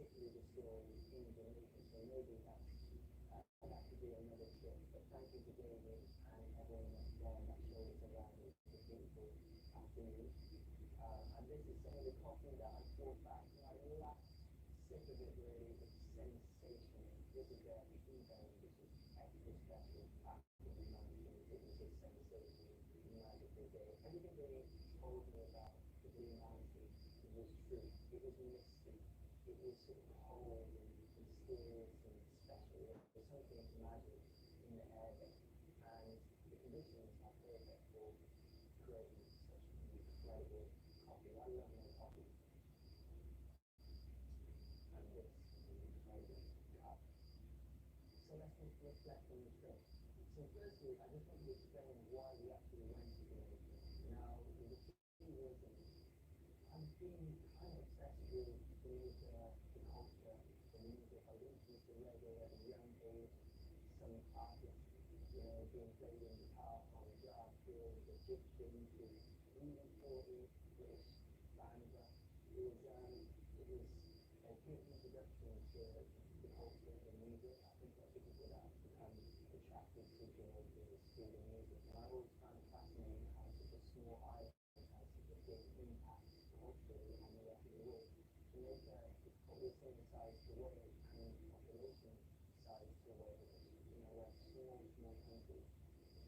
particularly the stories in Jamaica. So maybe that could be another trip. But thank you to David and everyone that's there. That show is around this beautiful afternoon. And this is some of the coffee that I brought back. My last sip of it really is sensational. This is the blueberry, which is extra special after the 19th. It was a sensational, magical day. Everything they told me about the Blue Mountain was true. It was misty. It was sort of cold and mysterious and special. There was something magic in the air there. And the conditions are perfect for creating such incredible coffee. I love my coffee, and this is an incredible cup. So let's reflect on the trip. So firstly, I just want to explain why we actually went to Jamaica. Now, there's a few reasons. I've been kind of obsessed with Jamaica, the culture, the music. I was introduced to reggae at a young age. Some artists, being played in guitar from Jar Skills, Egyptian to even 40 British bands. It was a good introduction to the culture, the music. I think lots of people that become attracted to Jamaica is through the music. And I always found it fascinating how such a small island has such a big impact culturally on the rest of the world. Jamaica is probably the same size to Wales and population size to Wales. We're a small country.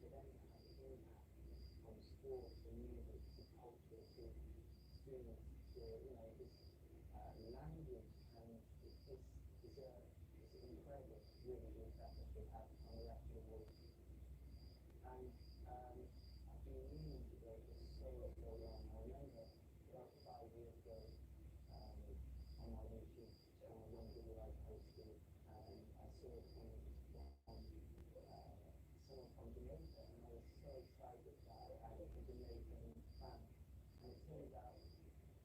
For them to have an impact from sport to music to culture to students to this language, and it's incredible really the effect that they have on the rest of the world. And I've been meaning to go for so long. I remember about 5 years ago, um, on my YouTube channel, one video I posted, I saw someone from Jamaica, and I was so excited that I added a Jamaican fan. And it turns out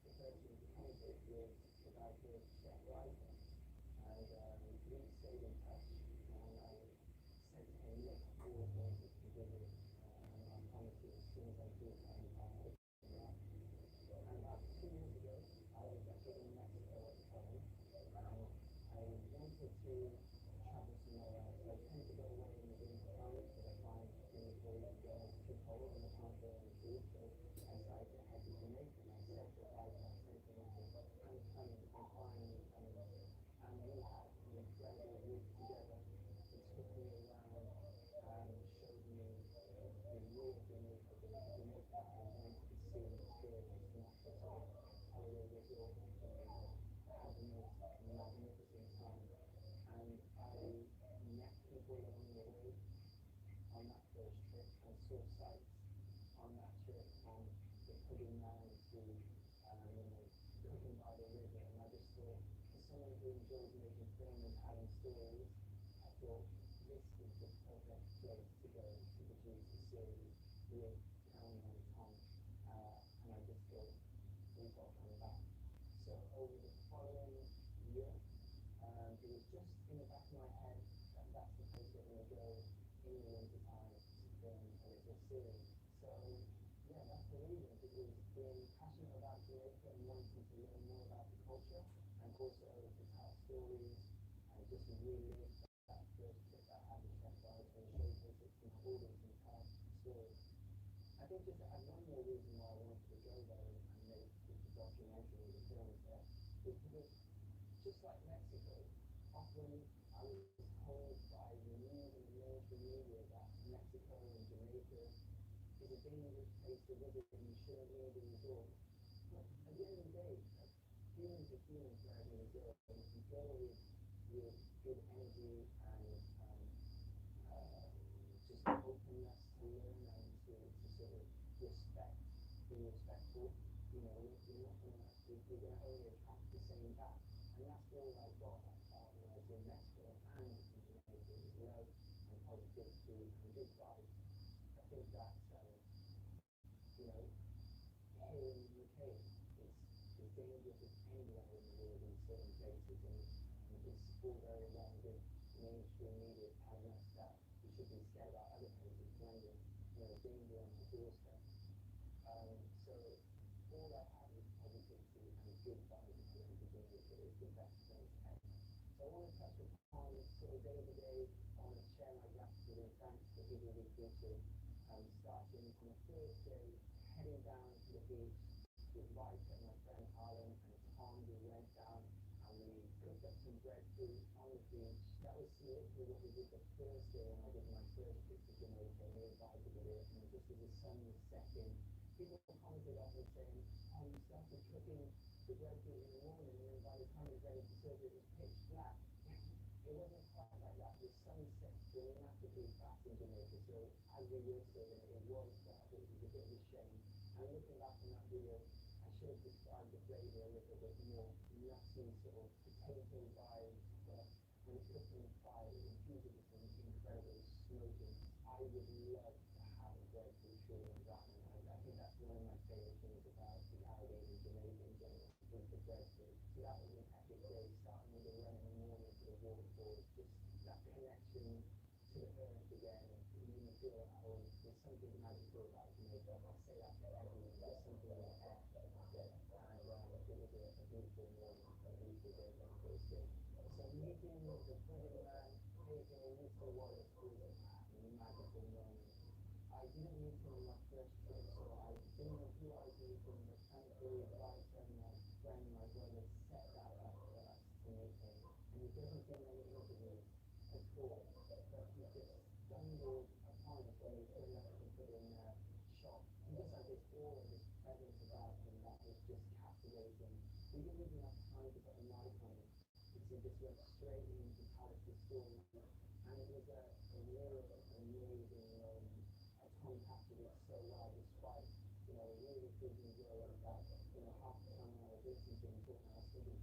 the person who commented was a guy called Chef Riker, and we stayed in touch. And I said to him, look, I've always wanted to visit, and I promise you, as soon as I do come, I'll hit you up. And about 2 years ago, I was actually in Mexico at the time, and I wanted to travel somewhere else. I tend to go away in the winter time because I find things always get too cold and I can't go on the cruise. So I decided to head to Jamaica, and I said to Elijah, I said to him, I'm coming, I'm finally coming. And we had an incredible week together. He took me around and showed me the real Jamaica, the Jamaica that I was meant to see and experience, not just a holiday resort in Jamaica. I had the most magnificent time, and I met people along the way on that first trip and saw sights on that trip, from the pudding man to cooking by the river. And I just thought, for someone who enjoys making film and telling stories, I thought this is the perfect place to go to produce a series with Cameron and Tom. And I just thought, we've got to come back. So over the following year, it was just in the back of my head that that's the place we're going to go in the winter time to film a little series. So yeah, that's the reason. It was being passionate about Jamaica and wanting to learn more about the culture, and also to tell stories and just relive that first trip I had with Chef Rice and showcase it to my audience and tell stories. I think just to add one more reason why I wanted to go there and make the documentary, the films there, is because just like Mexico, often I was told by the news and the mainstream media that Mexico and Jamaica is a dangerous place to visit and you shouldn't near the resort. But at the end of the day, humans are humans wherever they go, and if you go with good energy and just openness to learn and to sort of respect, be respectful, you're not gonna you're gonna only attract the same back. And that's all I got when I was in Mexico and in Jamaica, is love and positivity and good vibes. I think that you know here in the UK, it's dangerous as anywhere in the world in certain places, and it's all very well with mainstream media telling us that we should be scared about other places when there's danger on our doorstep. So all I have is positivity and good vibes, and I think Jamaica is the best place So I want to touch upon sort of day to day. I want to share my gratitude and thanks for people we've been to. Starting on the first day, heading down to the beach with Mike and my friend Harlan and Tom. We went down and we cooked up some breadfruit on the beach. That was literally what we did the first day when I did my first trip to Jamaica. We invited it, and just as the sun was setting, people commented on me saying, "Oh, you started cooking the breadfruit in the morning, and then by the time it was ready to serve, it was pitch black." It wasn't quite like that. The sun sets dramatically fast in Jamaica, so as we were serving it, it was dark, which was a bit of a shame. And looking back on that video, I should have described the flavour a little bit more nutty, sort of potato vibes, but when it's cooked in the fire, it infuses with some incredible smokiness. I would love to have a breadfruit shawarma in Ghana, and I think that's one of my favourite things about the Caribbean and Jamaica in general, is the breadfruit. So that was an epic day, starting with a run in the morning to the waterfall, just that connection to the earth again, and you feel at home. There's something magical about Jamaica. I say that to everyone. There's something in the air there, and it was a beautiful morning, a beautiful day on the first day. So meeting the pudding man, aka Mr. Wallace, was a magical moment. I didn't meet him on my first trip, so I didn't know who I was meeting, but thankfully Bryce and my friend, my brother, set that up for us to meet him. And he doesn't do many interviews at all, but he just stumbled upon us when we turned up to put in a shop. He just had this aura, this presence about him that was just captivating. We didn't even have time to put a mic on him. He just went straight into telling his story, and it was a real amazing moment. Tom captured it so well, despite really feeling growing that half the time when I was listening to him talking, I was thinking,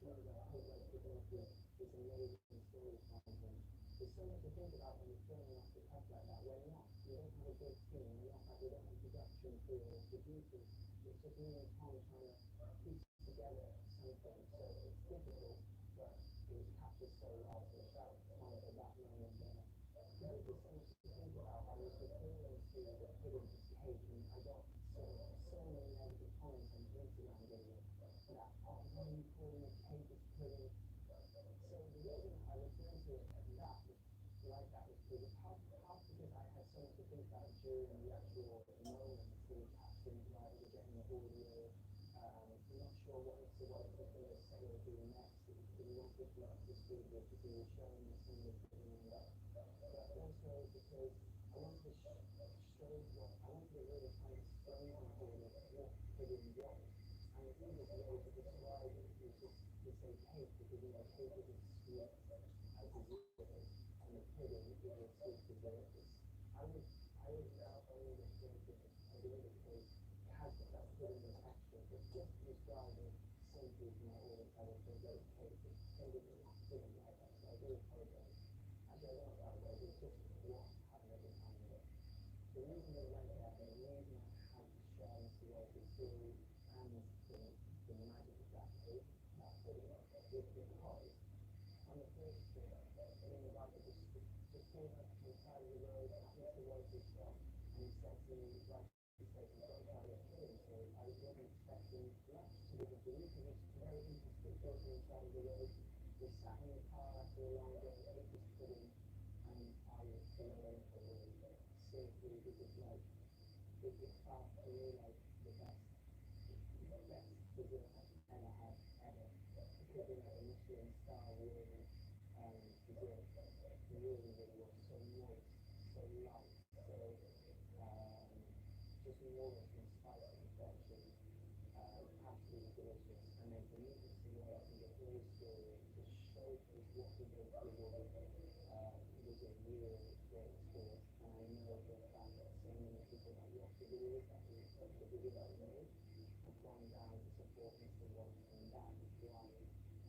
please, I hope I'm picking up this amazing story from him. There's so much to think about when you're filming off the cuff like that. We're not, we don't have a big team. We're not like, we don't have production crew or producers. It's just me and Tom trying to piece together something. So it's difficult, but it was captured so well. So shout out to Tom for that moment there. There was just so much to think about. I was referring to the pudding cake, and I got so many negative comments on the Instagram video that, "Oh, why are you calling it cake, it's pudding?" So the reason I referred to it as that was like that was because half because I had so much to think about during the actual moment, the captions, right, we're getting the audio, not sure what Mr. Wallace was going to say or do next. He wanted to up to speed with because he was showing me some of the putting in there. But also because I wanted to show what I wanted to really try and explain to people what pudding was. And the easiest way to describe it is just to say cake, because cake is a sweet dessert, and the pudding is a sweet dessert. I would I would now only refer to it as a little cake. It has that pudding texture, but just to describe it simply to my audience, I would say that it's cake. It's totally didn't like that, so I do apologize. Actually, I don't apologize. It's just what happened at the time. But the reason we went there, and the reason I had to share Mr. Wallace's story and the magic of that cake, that pudding, is because on the first trip, being invited just came up to the side of the road at Mr. Wallace's shop, and he said to me, "Right, he said, you've got to try this pudding." So I wasn't expecting much, to be honest with you, because it's very interesting walking on the side of the road. We sat in the car after a long day, ate this pudding, and I was blown away. Seriously, it was like, it felt to me like the best dessert I've ever had, ever. It could be like a Michelin star worthy dessert. Really, really was so moist, so light, so just nourish and spice and perfection. Absolutely delicious. And then to meet Mr. Wallace and get all his story, to showcase what he goes through with it, was a real great experience. And I know for a fact that so many people that watch the videos, the video that we made, have gone down to support Mr. Wallace, and that is why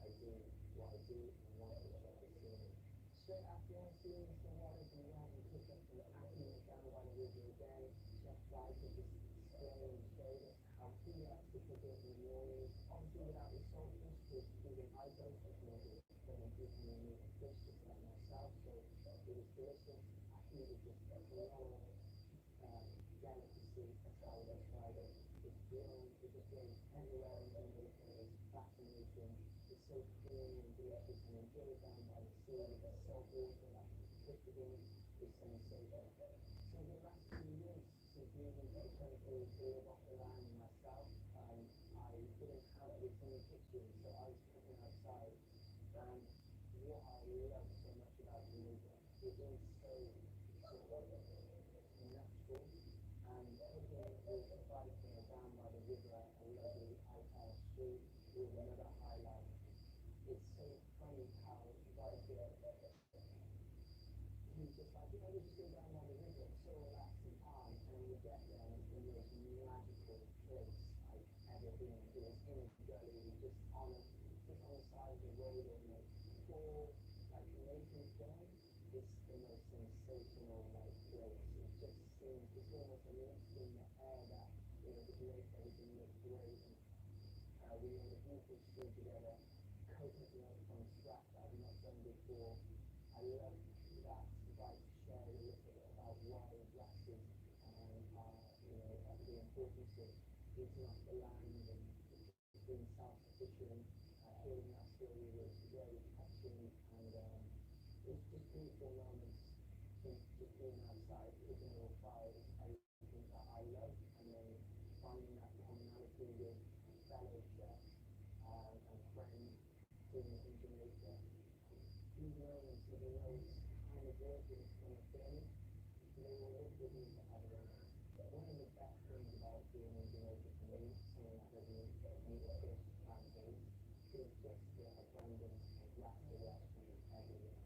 I do what I do and want to share this story. Straight after seeing Mr. Wallace, we went and cooked up some ackee down by the river again. Chef Guy could just explain and showed us how he likes to cook it in the morning. Obviously without the saltfish, because even I don't eat meat, don't eat any meat or fish just like myself, so it was delicious. Ackee was just a phenomenal delicacy, that's how I describe it. It's grown, it just grows everywhere in Jamaica. It's fascinating. It's so creamy and delicious and chill down by the sea with the salt water, like cricketing, is sensational. So the last 2 years since moving to the country to live off the land myself, I didn't have this in the kitchen, so I was cooking outside. And what I love so much about Jamaica, it is so sort of natural, and cooking with a bike, down by the river, a lovely street with another highlight. It's so funny how right there, you just like, you just go down by the river, it's so relaxed and calm, and then you get there and it's the most magical place I've ever been. It was in a gully, just on the side of the road, and like poor, like Nathan's Glen. It's the most sensational like place. It just seems, it's almost a mist in the air that, just makes everything look great. And we made a beautiful stream together, coconut milk from scratch that I've not done before. I love that Vice shared a little bit about why grasses the importance of eating off the land and being self-sufficient. Hearing that story was very touching, and it's just beautiful moments, just being outside, cooking little fires, everything that I love, and then finding that commonality with fellow chefs and friends doing it in Jamaica. These moments, even though it's kind of working from a film, they will live with me forever. One of the best things about being in Jamaica for me, someone that doesn't eat a fish plant-based, is just the abundance of Rasta restaurants everywhere.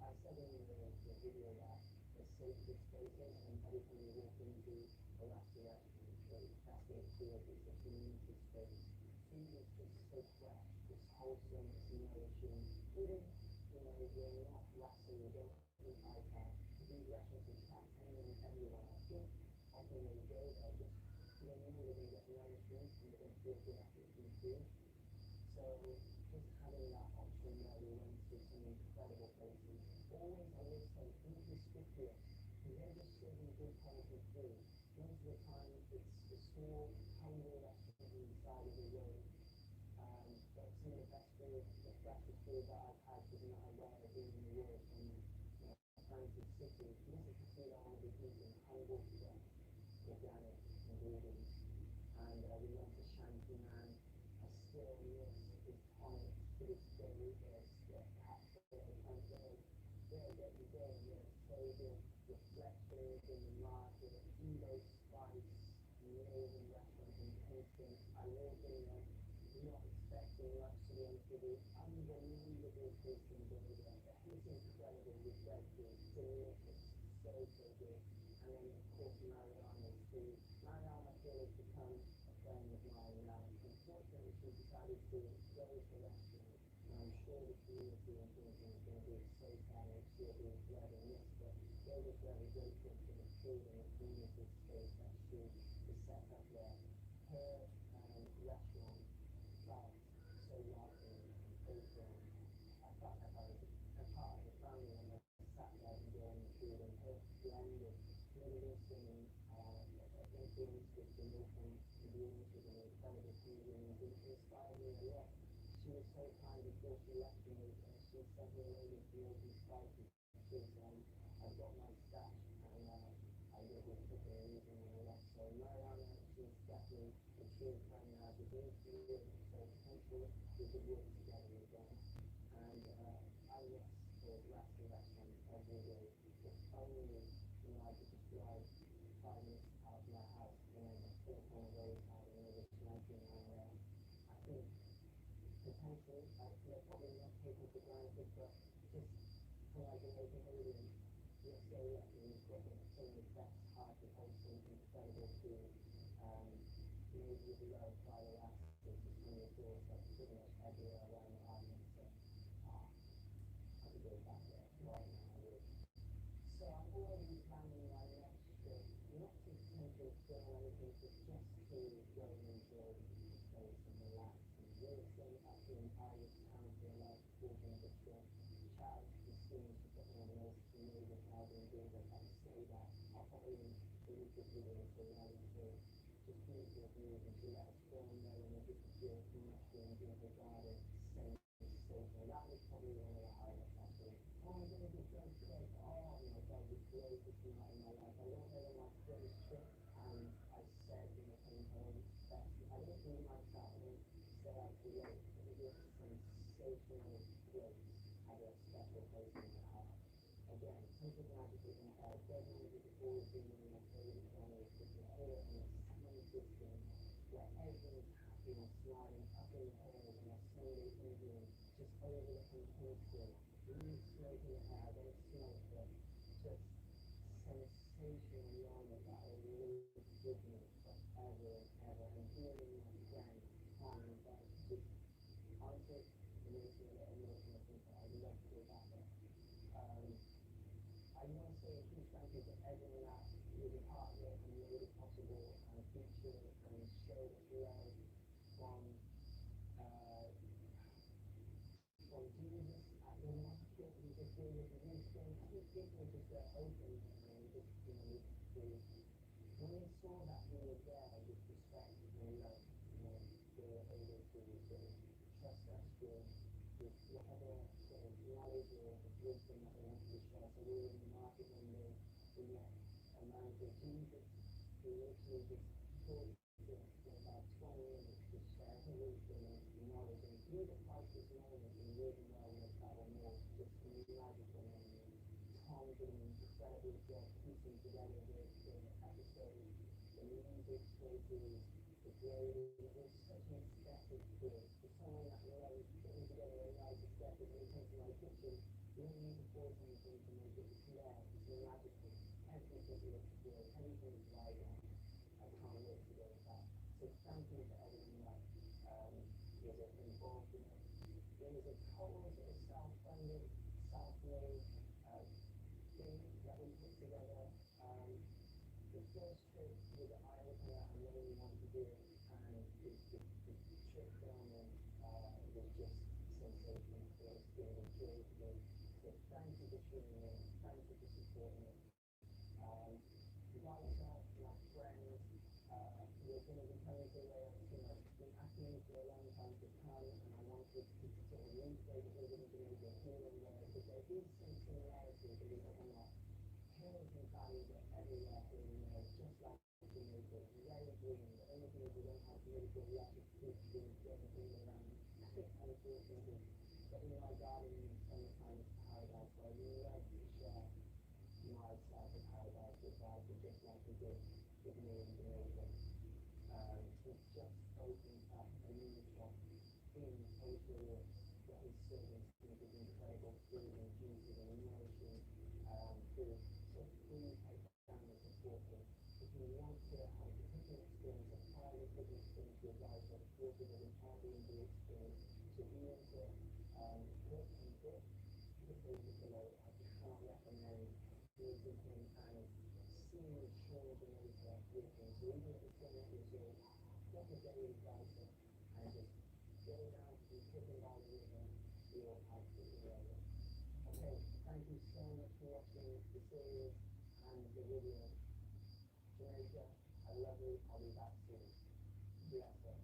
I said in the video that the sacred spaces, and every time you walk into a Rasta restaurant, that's what it feels. It's a community space. Food is just so fresh, it's wholesome, it's nourishing. Even, you're not Rasta, you don't eat iPad. These restaurants attract anyone and everyone. I think often when you go there, just they know they're going to get nourishment and they're going to feel good after eating food. So just having that option where we went to some incredible places. Always, I will say, inconspicuous. They're just serving good quality food. Most of the time, it's a small, humble restaurant on the side of the road. But some of the best food, the freshest food that I've had is not aware of being in the world from Francis City. This is the food I want to be eating, humble, fresh, organic ingredients. And we went to Shanty Man. I still miss his tonic to this day. The cafe, the day, so good. Reflections in the market, Evo Spice, amazing restaurant in Kingston. I lived in there, not expecting much, to be honest with you. Unbelievable tasting burger. It's incredible with breadfruit, delicious, so good. And then of course Mariana's food. Mariana Hill has become a friend of mine now. Unfortunately, she decided to close the restaurant, and I'm sure the community in Kingston is going to be so sad and she'll be forever missed. But we're just very grateful for the food and the community space that she has set up there. Her restaurant felt so welcoming and open. I felt like I was a part of the family when I sat there enjoying the food, and her blend of Middle Eastern influence with Jamaican ingredients was an incredible fusion, and it inspired me a lot. She was so kind before she left Jamaica. She sent me a load of Jamaican spices because I've got my stash, and I will be cooking and using them a lot. So Mariana, she's definitely a true friend now. She's moved to Europe, so potentially we could work together again. And I miss the Rasta restaurants every day. If only, I could just drive 5 minutes out of my house and then walk on the roadside and there's a smoking line there. I think potentially, they're probably not taken for granted, but just for like a local audience, you're so lucky you've got some of the best, hearty, wholesome, incredible food, made with love by the Rastas just on your doorstep pretty much everywhere around the island. So, I could go back there right now, I would. So I'm already planning my next trip, not to potentially film anything, but just to go and enjoy the space and relax. And we're staying up in Irish Town for a nice walking picture. Shout out to Christine, she's got one of the most amazing Airbnbs. I can't say that. I'll put it in the YouTube video so you know it's just beautiful views, and she let us film there in a different field, mushrooms, beautiful garden, sensational. That was probably one of those trips, and I said when I came home that I didn't leave my flat, I didn't stay out too late. It was just sensational place had a special place in my heart. Again, something magical in Deadman has always been one of my favourite genres because you hear it on a sound system where everyone's happy and smiling up in the hills on a Sunday evening, just overlooking Kingston, really smoking a hair, I don't smoke, but just sensational moment that will live with me forever and ever. And hearing my friend playing that just honestly, it makes me a little emotional. I think I'd love to go back there. Um, I want to say a huge thank you to everyone that was a part of it and made it possible and featured and showed us love from uh, from Jesus at the market. He just gave us a new thing. I think people were just open and just they when they saw that we were there with respect and love, they were able to sort of trust us with whatever sort of knowledge or wisdom that they wanted to share. So we were in the market one day, we met a man called Jesus who literally just talked to us for about 20 minutes, just sharing wisdom and knowledge. And he was a priceless moment and really well worth our meal, just a magical moment. Tom being incredibly good, piecing together the episodes, the music choices, the grading. It was such an aesthetic quiz. For someone that loves putting together a nice aesthetic when it comes to my kitchen, you don't need to force anything to make it there. It's magical. Everything looks good. Everything is vibrant. I can't wait to go with that. So thank you for everything that was involved in it. It was a total sort of self-funded, self-made uh, thing that we put together. The first trip was an eye-opener. I really wanted to do it, and the trip down there was just sensational. It was a joy to do. So thank you for tuning in. Thank you for supporting it. Myself, my friends, we're going to be coming to Wales. Been asking me for a long time to come, and I wanted to sort of recreate a little bit of Jamaica here and there, because there is some similarity, believe it or not. Hills and valleys are everywhere here and there, just like Jamaica. It's very green. The only thing is we don't have beautiful lush fruit trees growing all around, unfortunately. But in my garden in the summertime, it's paradise. So I love to share my side of paradise with guys who just like you did with me in Jamaica. He's just opened up a new shop in Asia Works that is serving some of his incredible food and juices and nourishing food. So please head down and support him. If you want to have a cooking experience, a private cooking experience with guys that are working with an Airbnb experience, so if you want to cook and cook, the page is below. I cannot recommend meeting him and seeing the shore of Jamaica with him. So even if it's 20 years old, get a day with Bryson and just go down to the Chicken Valley River. You'll absolutely love it. Okay, thank you so much for watching the series and the video. Jamaica, I love you. I'll be back soon. Bless up.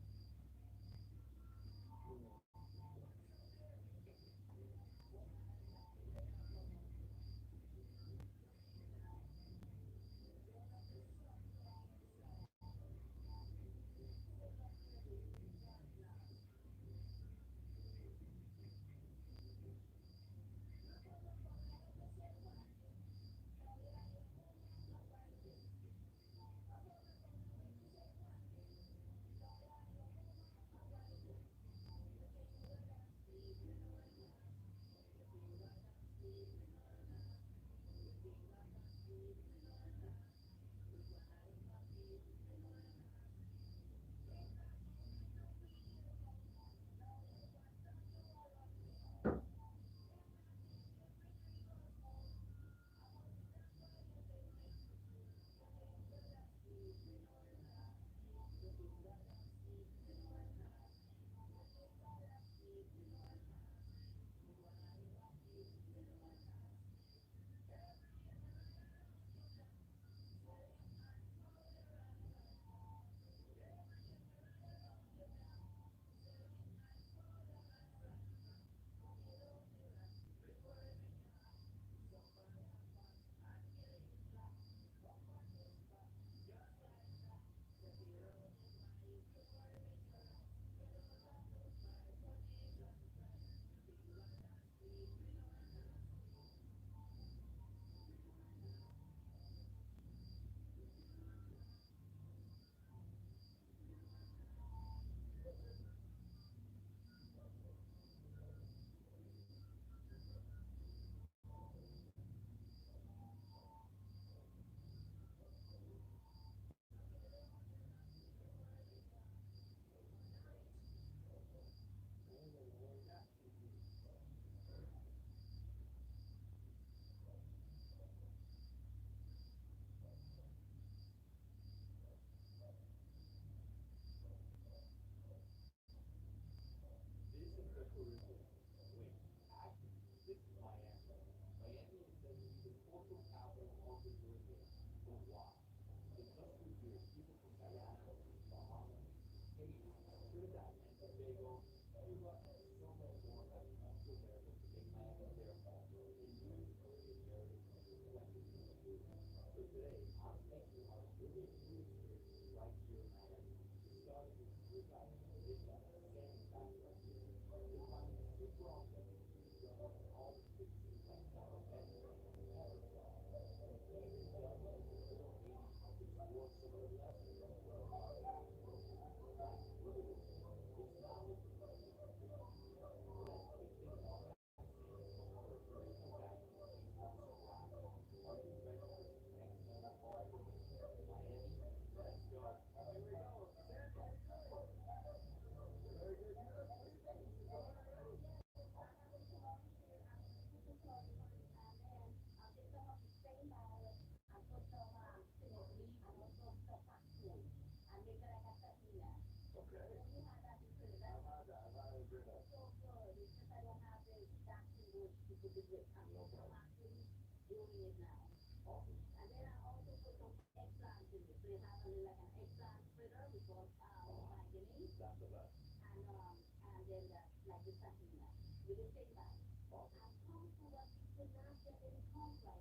Wait, actually, this is Miami. Miami is said to be the cultural capital of the Caribbean. But why? In just 2 years, people from Guyana, Bahamas, Haiti, Trinidad and Tobago, Cuba, and so many more have come to America to make Miami their home, enjoying the Caribbean heritage and eclectic mix of food. So today, I'm taking our Caribbean food experience right here in Miami, starting with Sweet Island dish at Sam's Bass Restaurant. This line is super authentic, served with all the spices like pepper bento, pepper sauce, and even done like a little Haiti to explore some of the lessons from Puerto Rico. Guys, look at this. It's not just a Caribbean tradition. The next big thing about Bass is our original mac and cheese from Chicago. Are you ready for some next level authentic Miami? Let's go. Oh, here we go. Sam, how you doing? Very good. You know, this is on already? Okay. I've had that. I've had it good. No problem. Awesome. Oh, that's the best. Awesome. Yeah.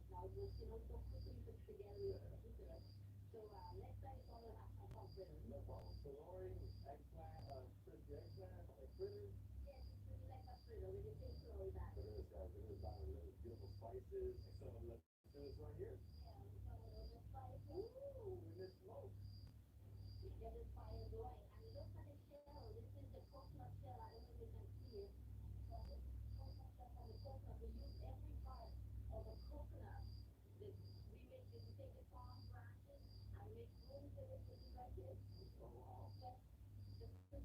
No problem. Coloring, eggplant, crispy eggplant, fritters. Look at this, guys. Look at this batter. Look at those beautiful spices. So let's do this right here. Ooh, and this smoke. Oh, wow. Yeah, yeah. Yeah, it looks different, right? They don't look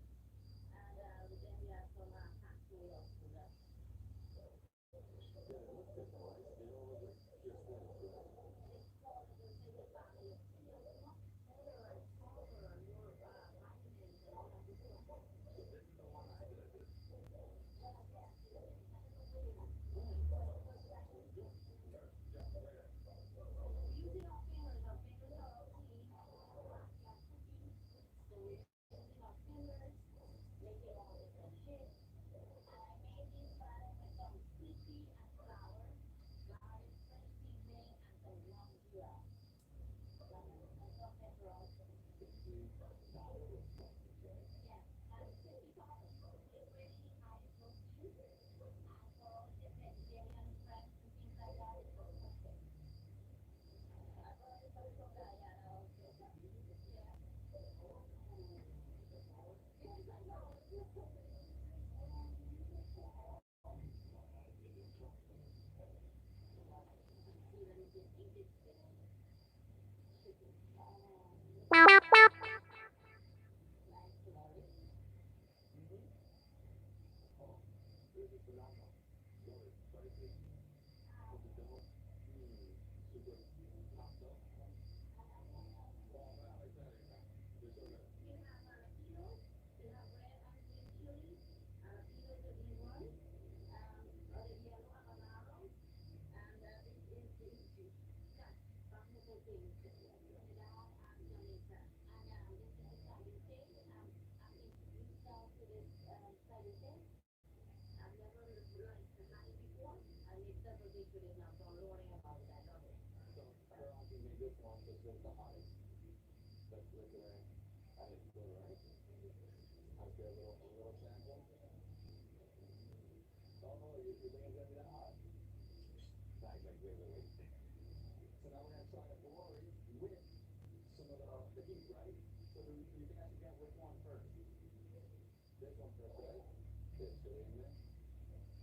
like pure spinach, right? So this is the one I did. Mm. Yeah, right there. Crispy sour. Okay. Get this one. Mm-hmm. Oh, this is phenomenal. Love it. Spicy with the dough. Mmm. Super hot dough. Oh man, I like that. Yeah. They're so good. So your auntie made this one because it's the hottest. Let's look at it. Add it to it, right? Let's get a little sample. Oh, you think it's gonna be that hot? Nice, like, wait. So now we're gonna try the bologna with some of the heat, right? So you think I should get which one first? This one first, right? This, put it in there.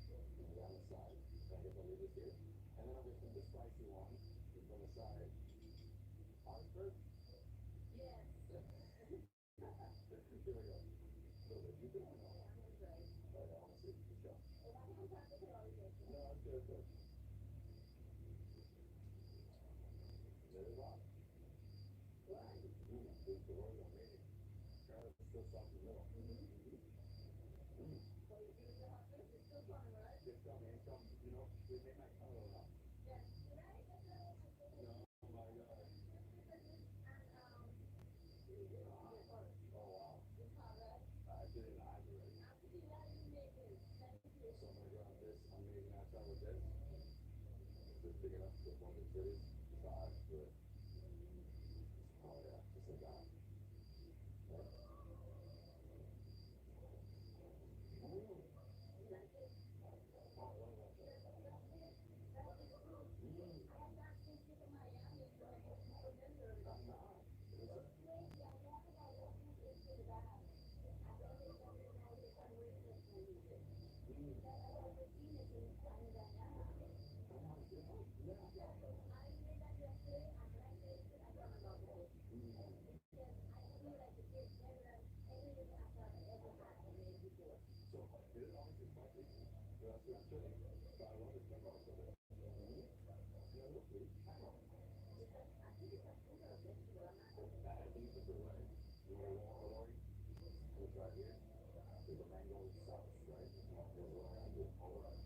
Put it on the side. Can I get the lid here? And then I'll get the spicy one from the side. first. Yes. Here we go. So did you do it? No. Right, I want to see. Let's go. No, it's good, it's good. There it is. The word on me. Kind of still soft in the middle. It's coming, it's coming. You know, they might cut it off. Oh my God. Oh wow. I did it live already. So I'm gonna grab this. I'm making that time with this. Just big enough to one of the cities. Size, but oh yeah, just like that. Right? Oh, I love that. I'm not. Is it? Oh my God. Yeah. So it honestly is spicy. That's what it's chili. But I love the peppers of it. Yeah, look, please. I think it's the way. You want to walk along? We'll try here. There's a mango sauce, right? That's what I gotta do. All right.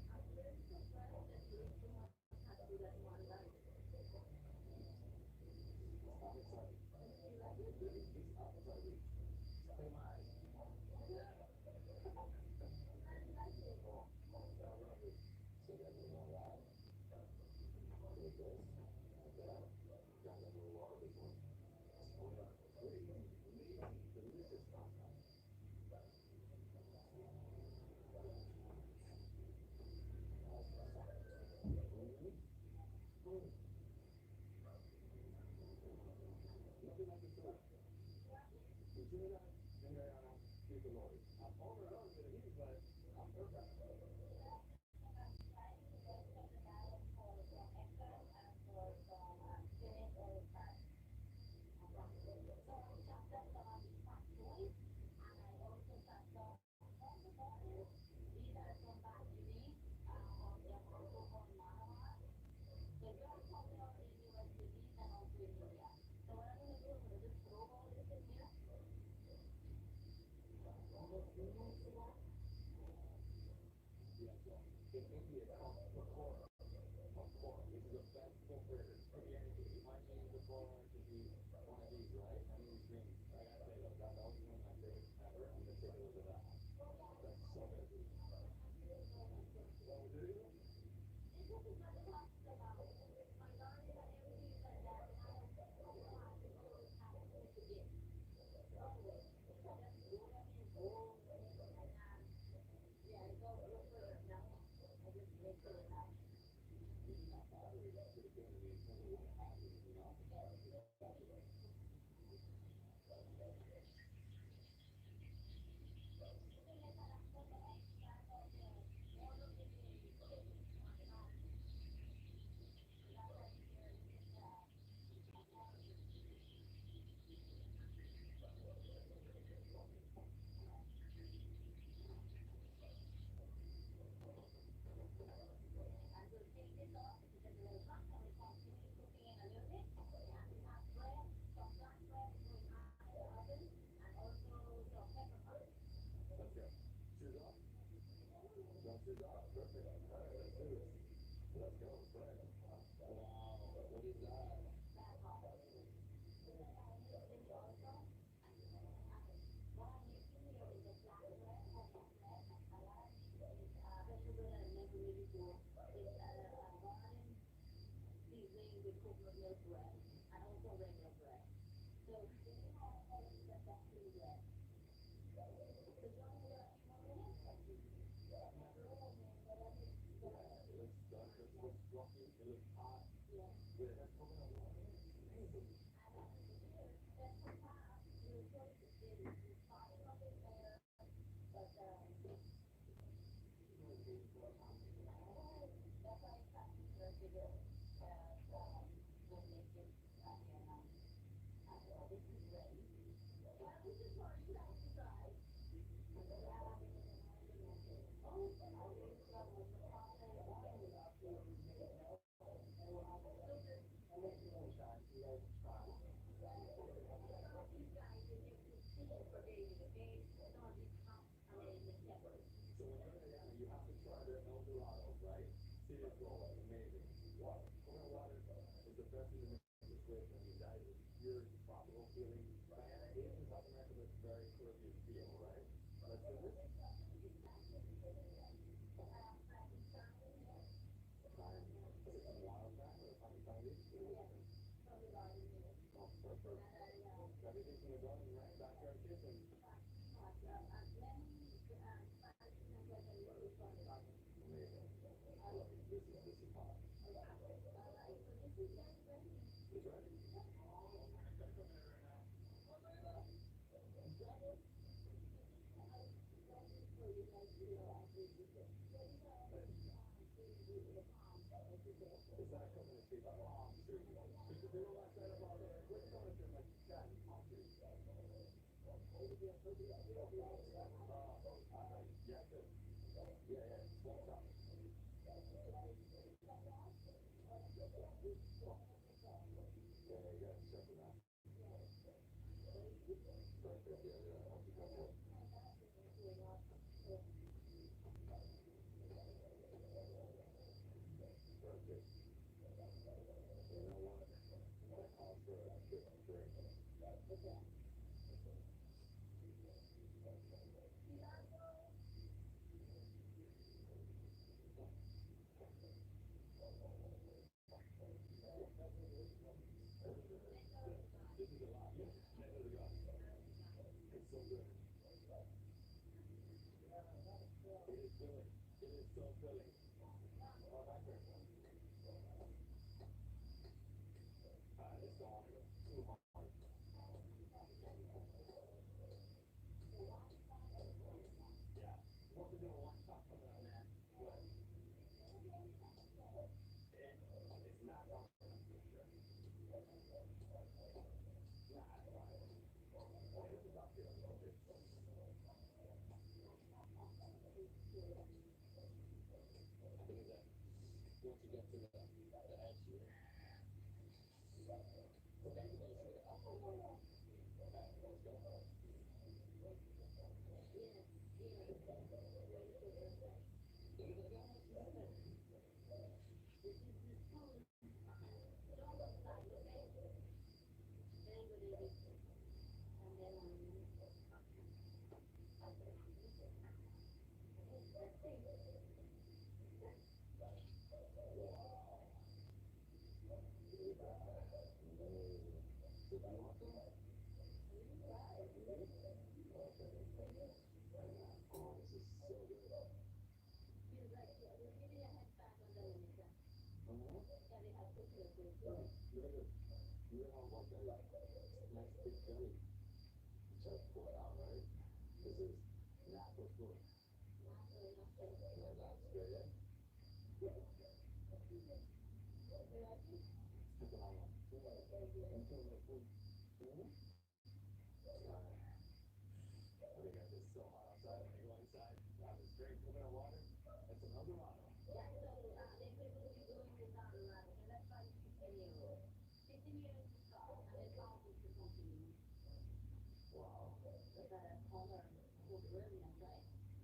I'm excited. This is appetizing. Say my. Oh, I love it. So you guys are going live. With this, like that. Got a little water this one. Oh yeah. Crazy, amazing, delicious pasta. Mm. Nothing like the soda. The Trinidad and Guyana Picolori. I'm overdone with the heat, but I'm perfect. Yeah, so in India it's called pakora. Pakora, which is a vegetable burger. Could be anything. It might be pakora, it could be one of these, right? Any of these greens. I gotta say though, that's always one of my favorites ever. I'm gonna take a look at that. That's so good. Oh, do you? Even that battery could have been in terms of what happens, you know? Gotcha. Let's go. Shoes off? No shoes off. Perfect. All right, let's do this. Let's go. Bread. Wow. What is that? I've never. Yeah, it looks done. It looks fluffy. It looks hot. But it has coconut water. Amazing. is rolling. Amazing. Water. Coconut water is the best thing to make the switch when you die. It's pure, tropical feeling. Diana is in South America, but it's very Caribbean feel, right? Let's do this. Try and is it some wildcat or Pakistani? What are we looking? Oh, perfect. Everything's in the garden, right? Backyard kitchen. Amazing. I love it. This is hot. It's ready. Gotta cook it right now. It's not cooking the street, but palm trees. Because they were last night about what do you call it? They're like cotton palm trees. Yeah, good. Yeah, yeah. Small chop. Yeah, you gotta check it out. Perfect. Yeah, yeah. I'll keep that one. Perfect. You know what? That calls for a quick drink. This is a lot. Yeah, let it go. It's so good. It is filling. It is so filling. Oh, my turn. I just don't want to go too hard. Yeah. What we gonna want top coming up, man? What? It's not hard enough for sure. Nah, it's fine. It's a top tier. Okay. I think that once you get to the edge here. So maybe a little sugar. Okay, let's go. Look at how much is in there. Wow. Look at that. Amazing. So do you want some? Really? Okay. Oh, this is so good. Uh-huh. Look at this. You know how much that nice thick jelly. You try to pull it out, right? This is natural fluid. Yeah, that's good, yeah? It's a long one. Until the food. Mm-hmm. I think it's so hot outside. I'm gonna go inside, have this great coconut water, and some Eldorado. Wow.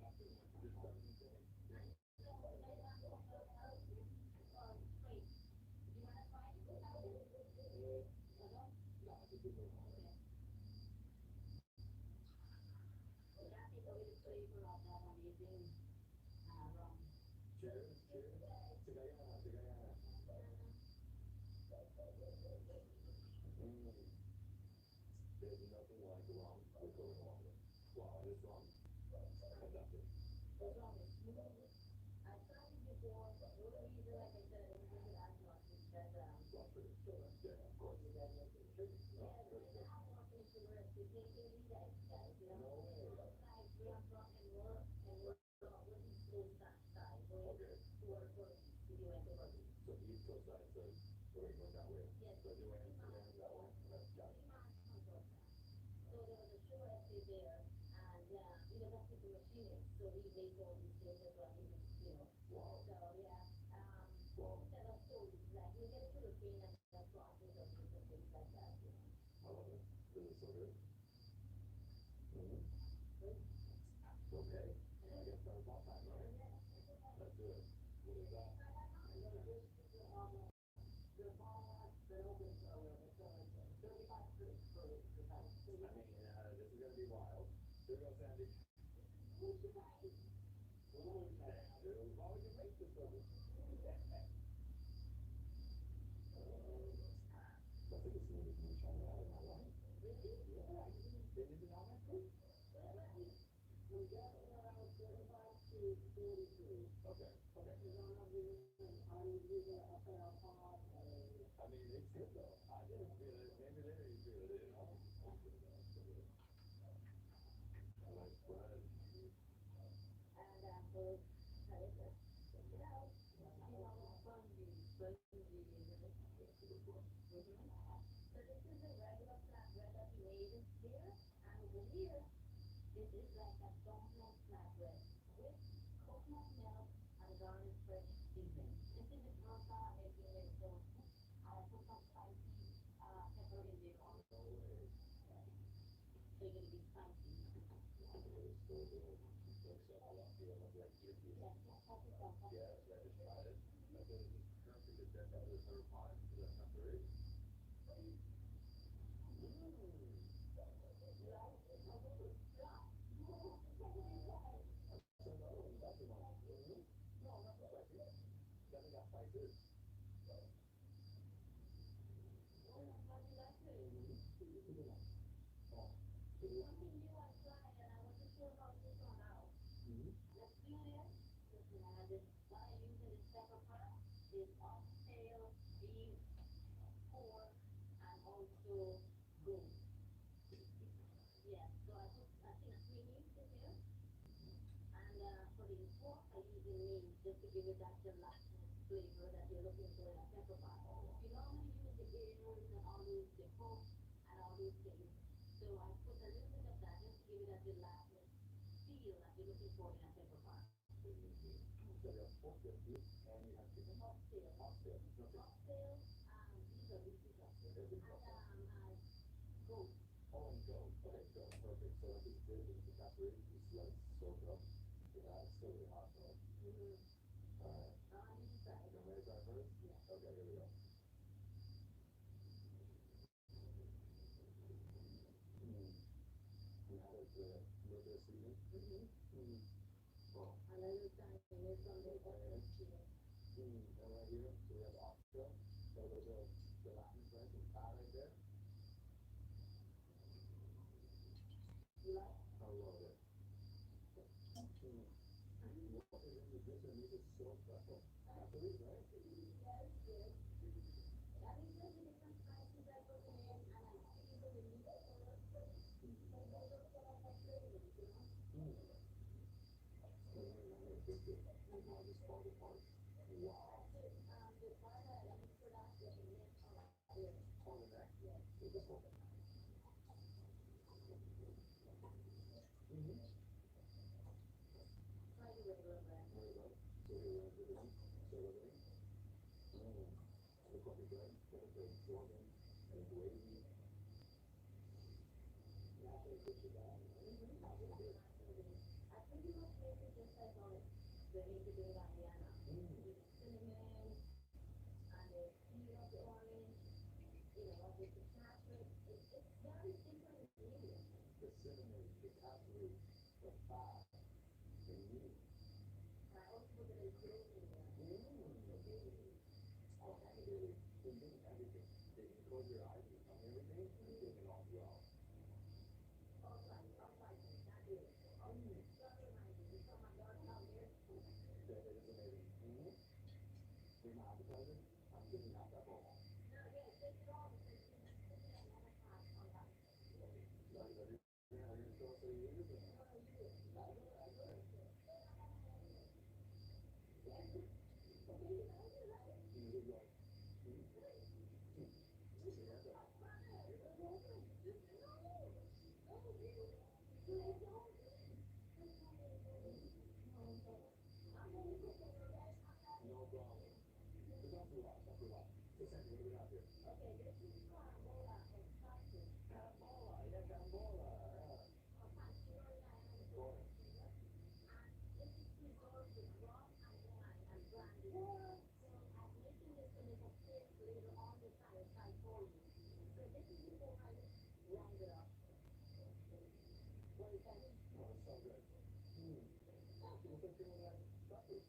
After this President's Day? Yeah. No, it's a good one. Cheers, cheers. Segayana, Segayana. Mm. There's nothing like rum with coconut water. Wow, this rum, fantastic. Well, pretty. Yeah, of course. Oh, good, good. No way. Okay. So the East Coast side, so we're going that way. So Joanne, Joanne, that way. Okay, got it. Wow. Wow. I love it. This is so good. Mm-hmm. Okay. I guess that was all time, right? Let's do it. What is that? 35 fruits for the time. I mean, this is gonna be wild. Here we go, Sandy. What's your name? Ooh, damn, dude. Why would you make this for me? I think it's the smoothest moonshine I've had in my life. Really? Yeah. Didn't you know that, Chris? We got around 35 to 43. Okay, okay. Because I'm using a fair pot and I mean, it's good though. I didn't feel it. Maybe later you feel it, you know? I like spread. for Teresa. Check it out. You know, spongy, isn't it? So this is a regular flatbread that we made here, and over here, this is like a dumpling flatbread with coconut milk and garlic fresh seasoning. This is the pasta making it so I put some spicy pepper in there also. No way. So you're gonna be spicy. It's so good. Looks so fluffy. I love like drippy. Yes, that's it. Yes, I just tried it. I said it's just perfect to dip into the third pot. Is that not there is? Definitely got spices. Something new I tried and I wasn't sure about this one out. Let's do this. What I use in this pepper pot is oxtail, beef, pork, and also goat. Yes, so I think 3 meats in here. And for the pork, I use the meat just to give it that gelatinous flavor that you're looking for in a pepper pot. You normally use the ears and all those, the hoof and all those things. So I put a little bit of that just to give it that gelatinous feel that you're looking for in a pepper pot. So you have pork, you have beef, and you have chicken. Oxtail. Oxtail. Okay. Oxtail, these are beef oxtail. Okay, beef And oxtail. goat. Oh, and goat. Okay, goat. Perfect. So this is good. This is the capri. Just let it soak up. Yeah, it's still really hot though. Alright. You decide. You want me to try first? Yeah. Okay, here we go. You had it a little bit of seasoning. Oh. And then you can make some And right here, so we have oxtail. Got a little bit of gelatinous, right? Some fat right there. You like? I love it. What is in the dish that makes it so special? Capri, right? Yes, yes. That is just the different spices I put in and I season the meat first. So those are sort of my favorites, you know? Now this falls apart. Wow. The part that I use for that is the neck of the On the neck? yes. So this one. Try the regular bread. There we go. So here we have everything. So everything. The coffee bread, the Jordan, and the gravy. That's a good to go. I pretty much make it just like on they make it in Guyana. With the cinnamon and the peel of the orange, you know, with the cashew. It's very simple ingredients. The cinnamon, the capri, the fat, the meat. And I also put a little yolk in there. Oh, and really, you're doing everything. If you close your eyes, you tell me everything, you're doing it all well. All spicy, not really. Just remind me, you saw my garden out there? That is amazing. Here's my appetizer. I'm getting out that bowl. No, yeah, take it all because you just put it on another pot on that. Are you ready? Are you going to show us how you use it? No, you do it. You do like, no problem. It's not too loud, not too loud. So Sandy, what do we have here? Okay, this is carambola or sausage. Carambola, yeah, carambola. Yeah. Or panciola and Of course. this is preserved with rum and wine and brandy. So I'm making this to make a cake later on this I for you. So this is the also feeling like suffering,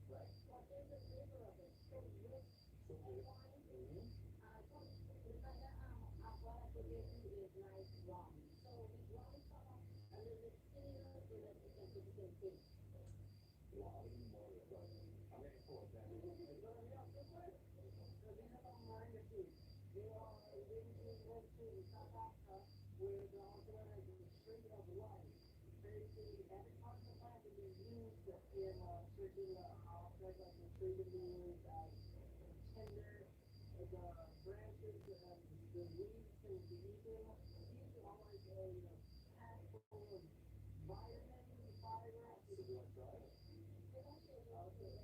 right? What is the flavor of it? So rich, So and it, wine. mm-hmm. The kind of what I forget to is nice rum. So with rum come a little bit sweeter so that you can taste. Wow, this is more refreshing. I'm getting full of that. It's gonna be up this way. So they have a minor too. They are originally went to South Africa where the Australians is straight up wine. Basically, every part of the plant is used in certain like the certain meals, tender, the branches, the leaves can be eaten. These are always packed full of vitamin, fiber. So do I try it? Okay.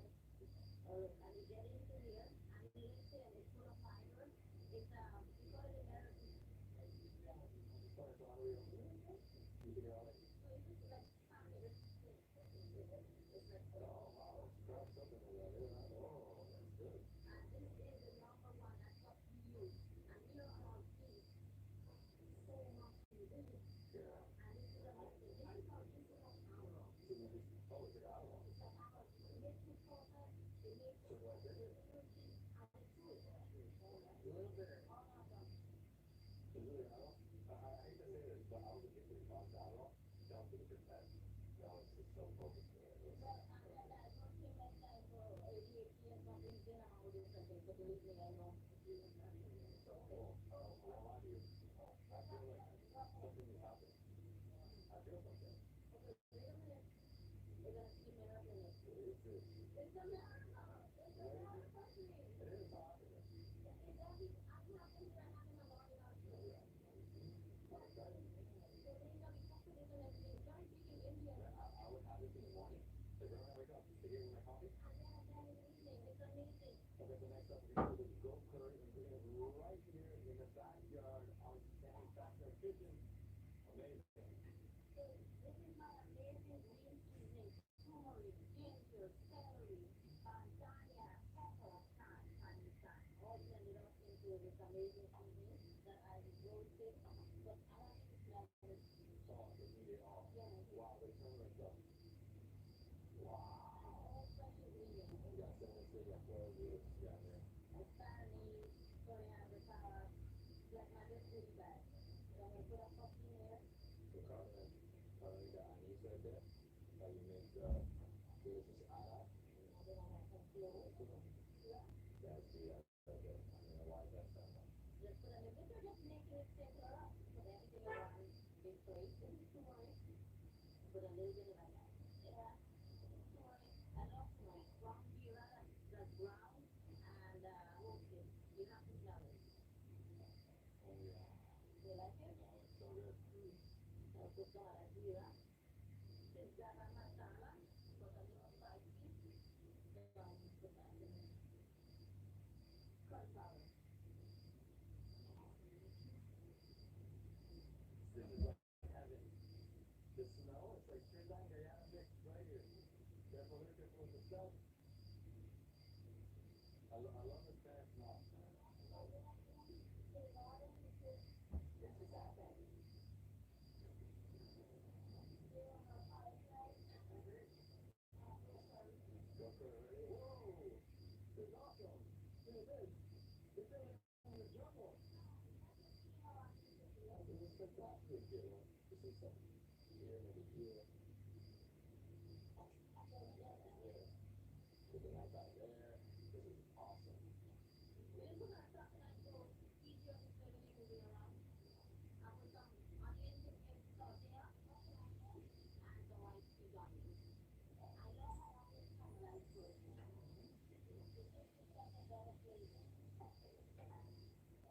And you get into here, and listen, it's full of fiber. We call it American. Sorry, so how do we open it? You figure out like, So it's just like powder. It's like oh wow, it's cracked something over there. Oh, that's good. and this is the number one. That's what we use. And we are on tea so much in this. Yeah. And this is amazing. This is called power. So we just, oh, it's like alcohol. It's like power. It makes you focus. It makes So you do I drink it? fruity and it's sweet. A little bit. All of them. It's really, I hate to say this, but I was addicted to Adderall down to the percent. Now it's just so focused. Well, that one thing like that for ADHD and something, then I'm all this something. But believe me, I know. So, I don't lie to you. I feel like something is happening. I feel something. Okay, wait a minute. We're gonna see America in it. What is this? It's America. It's Where is America it? country. It is Africa. It doesn't. I'm not going to have in a lot of our No, yeah. I'm excited. so then you gotta be confident and everything. Start speaking Indian. Yeah, I would have this in the morning. Like when I wake up, to get with my coffee. And then in the evening, it's amazing. Okay, the next up, we're going to do the goat curry and bring it right here in the backyard on Sam's backyard kitchen. Amazing. So this is my amazing green seasoning. Turmeric, ginger, celery, dhania, pepper, thyme. All blended up into this amazing seasoning that I roasted. But I want you to smell it. Oh, they need it all. Yeah. Wow, they turn like that. Wow. All fresh ingredients. Yeah, so let's say like where we yeah, man. Asparagus, coriander powder, black magic chili bag. So I'm gonna put a puff in there. So Carmen, the anise right there, that you make delicious ara. And then I have some cloves. Yeah. That's the okay. I don't know why that's that much. Just put in the liquor, just making it simpler. Put everything in one big plate. This is turmeric. Put a little bit of that. Yeah. Turmeric. I love turmeric. Ground jeera, that's ground and roasted. You have to smell it. Oh yeah. You like it? Oh, it's so good. I'll put some of that jeera. This garam masala, put a little spicy. Put that in there. Curry powder. This is like heaven. The smell, it's like Trinidad Guyana mix right here. Careful here, careful with the stuff. I love the Spanish smell. This is that thing. Go for it. Whoa! This is awesome. Look at this. It's like in the jungle. This is spectacular, kid. This is some here, maybe here. Yeah. Put the knife out there. This is awesome. We're gonna start that so easier instead of moving around. I put some onions in tortilla and some white sweet onions. I love how onions caramelize first. It gives the stuff a better flavor.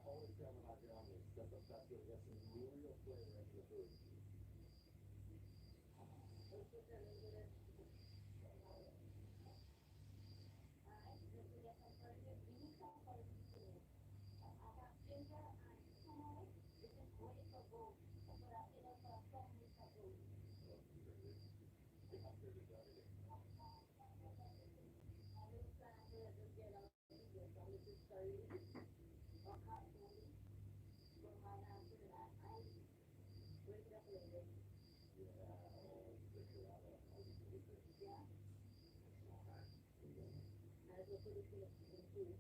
Always caramelize your onions. That's good. That's some real flavor into the food. Let's put a little bit of alright, then we get some curry. We need some curry seasoning. I have ginger and turmeric. This is great for both, but I can also have some with my food. Oh, sure is. Yeah, I'm sure there's everything. A little sample that just get out of this. So this is curry or katsubi from my Trinidad. Break it up a little bit. Yeah, oh, the curry. Yeah, Okay. I will put it in food.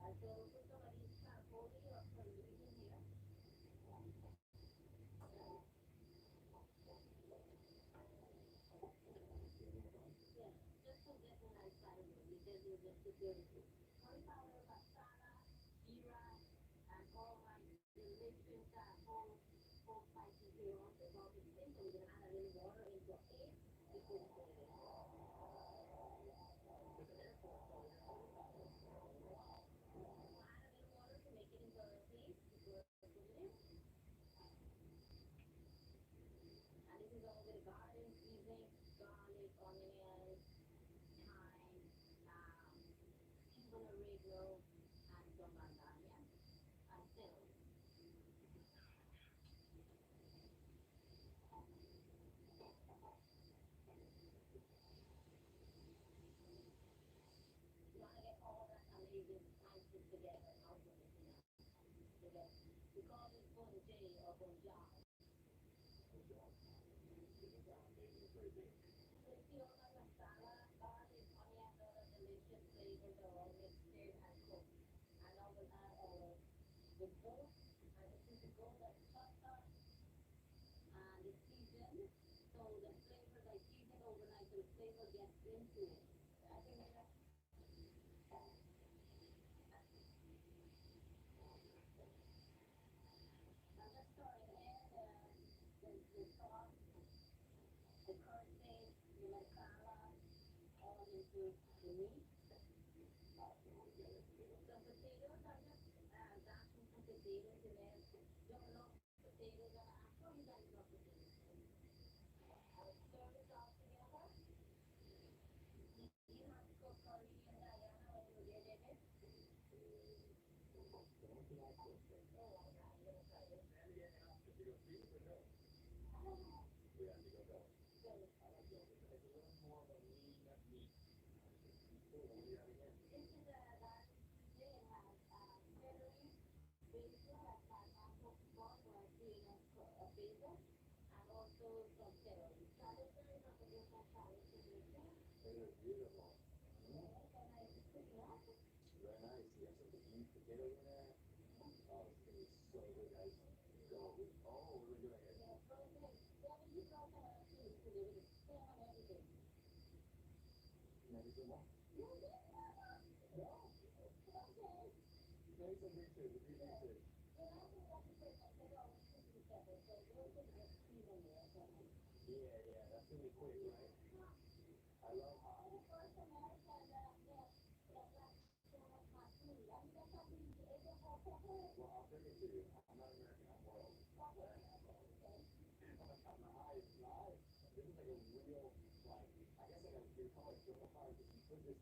I will put some of these carboli or curry in here. Yeah, just to get a nice flavor because you just put your curry powder, masala, jeera, and all my delicious whole spices here on the barbecue. So we're gonna add a little water into a pan before we put it in. Add a little water to make it into a paste before I put it in. And this is all with the garden seasoning, garlic, onions, thyme, Cuban oregano, and some lasagna and celery. You want to get all that amazing spices together. I'll put it in together. We call this bonjay or bonjai. Good job. Doesn't sound amazing crazy. So you see all my masala, garlic, onions, all the delicious flavors are all mixed in and cooked. And I will add our the goat, and this is the goat that's chopped up and it's seasoned. So the flavors I seasoned overnight, so the flavor gets into it. I think that I'm just throwing in the sauce, the curd, the masala, all into the meat. Some potatoes, I'm just dashing some potatoes in there. Don't love potatoes, I'm sure you guys love potatoes. I'll stir this all together. You didn't have to cook curry and Diana when you were there, David. Don't you like this? Oh, I'm gonna try this. And again, if you go beef or no? We have to go belly. Good. I like belly. It's a little more of a lean meat. Cool. What do you have again? This is a garden seasoning. It has celery, basil, that's my pork bun or cream of basil, and also some celery. Salad there is a different salad seasoning. It is beautiful. Okay, and I just cooking up. Very nice. You got some beef potatoes in there. Oh, this is gonna be so good, guys. Go. Oh, what are we doing here? Yeah, frozen, 70% of the food today with the stem and everything. Maybe some more? You did No. okay. Maybe some green cheese. The green Yeah. cheese. When I was at the place, I said, oh, we should do separate. So we'll put the season there. So, Yeah, that's gonna be quick, right? I love hot. the first American that like so much my food. I mean, that's something you ate before pepper. Well, I'll bring it to you. I'm not American. I'm world. Okay, okay. I'm the highest. The highest. This is like a real, like, I guess like a, you call it triple fire because you put this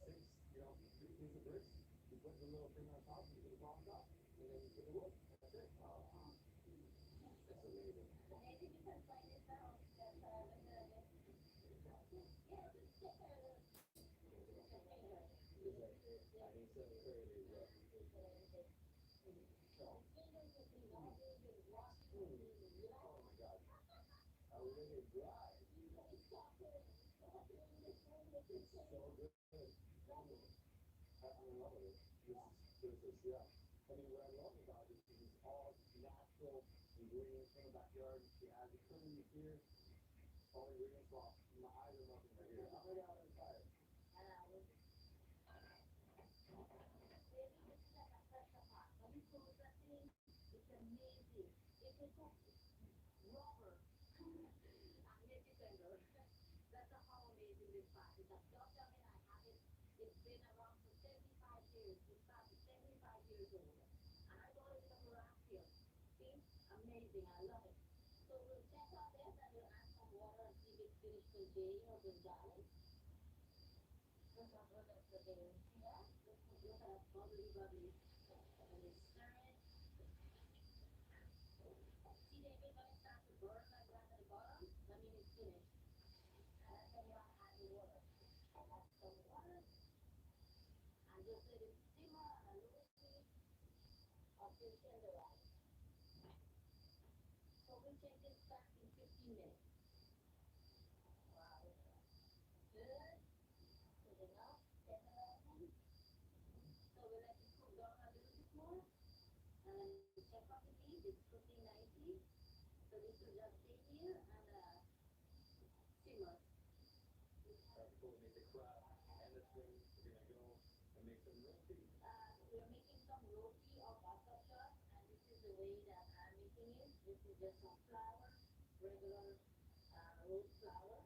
six, six pieces of bricks. You put the little thing on top, you put the top on top, and then you put the wood. That's it. That's amazing. Maybe we can find this out. That's yeah, just take a container. It's like, I need some curry as well. Oh, oh my God. I was in it dry. It's so good. I'm in love with it. This is, yeah. I mean, what I love about this is it's all natural ingredients from the backyard. She has the curry here. All ingredients raw. My eyes are melting right here. I'm ready out and tired. And I was maybe this is like a pressure pot. When you close that thing, it's amazing. It can cook rubber and make it tender. That's how amazing this pot is. A Dutch oven, I have it. It's been around for 75 years. This pot is 75 years old. And I bought it in a garage sale. See? Amazing. I love it. So we'll check on this and we'll add some water and see if it's finished with Jay or Gonzalez. Look at the thing. Yeah? Look at that bubbly, bubbly. And we stir it. See, David, when it starts to burn like that at the bottom, that means it's finished. And that's when you want to add the water. Add some water and just let it simmer on a low heat until tenderize. So we take this back in 15 minutes. check quantity, it's 1590. So this will just stay here and simmer. Before we make the crab and the shrimp, we're gonna go and make some roti. We are making some roti or pasta shop, and this is the way that I'm making it. This is just some flour, regular roast flour,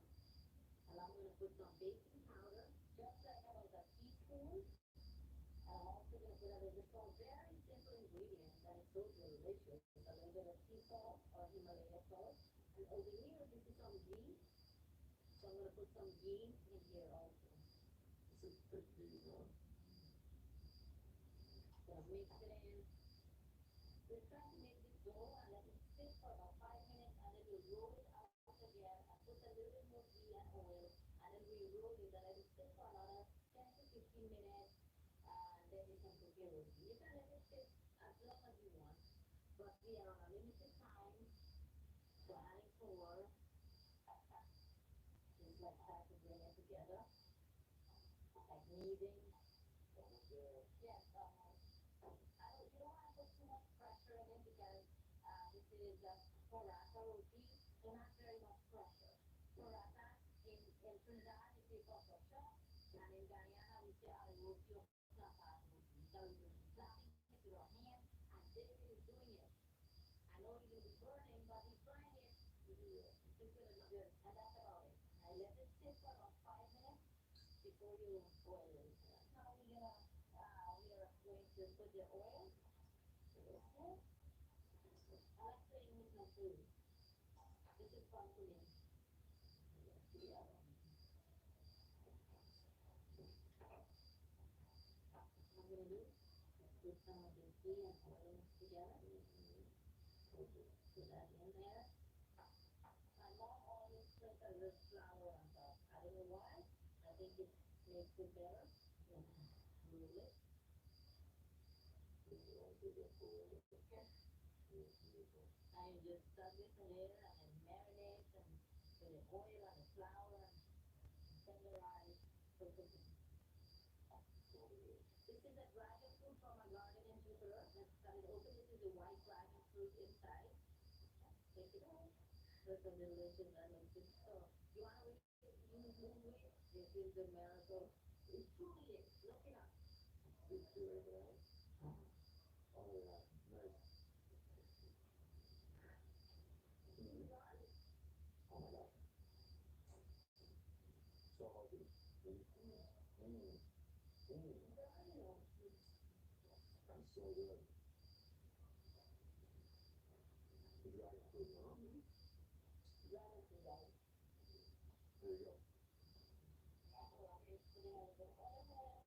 and I'm gonna put some baking powder, just like about a teaspoon. And I'm also gonna put a little salt, very simple ingredient that is so delicious. A little bit of sea salt or Himalaya salt. And over here, this is some ghee. So I'm gonna put some ghee in here also. This is thick beef, huh? Gonna mix it in. We're trying to make this dough and let it sit for about 5 minutes, and then we'll roll it out again and put a little bit more ghee and oil, and then we roll it and let it sit for another 10 to 15 minutes, and then you can cook your roti. You can let it sit as long as you want, but we are on a limited time, so adding flour, just like that to bring it together, like kneading. Almost there. Yes, you don't want to put too much pressure in it because this is paratha roti, so not very much pressure. Paratha in Trinidad we say papacha, and in Guyana we say al roti or platat roti. So you're slapping it with your hand, and David is doing it. I know you're going to be burning, but he's trying it. Yeah. It's going to be good, and that's about it. Now let it sit for about 5 minutes before you boil it. Now we are going to put the oil. Okay. I like playing with my food. This is fun for me. Yeah. What I'm gonna do is put some of the ghee and oil mixed together. Okay. Put that in there. My mom always put a little flour on top. I don't know why. I think it makes it better. Yeah. Roll it. This is all good for it. Okay. Yeah, beautiful. And you just stuff it in there and then marinate and with the oil and the flour and tenderize for cooking. This is a dragon fruit from my garden in Jupiter. Let's cut it open. This is the white dragon fruit inside. Take it out. That's a delicious. I love this stuff. You want to use moon wheat? This is the miracle. It truly is. Look it up. Big too, man. Oh, yeah. Nice. You done? Oh, my God. So healthy. Mm. Mm. Mm. That's so good. The dragon fruit, huh? Dragon fruit, guys. There you go. I'm just putting a little bit of oil.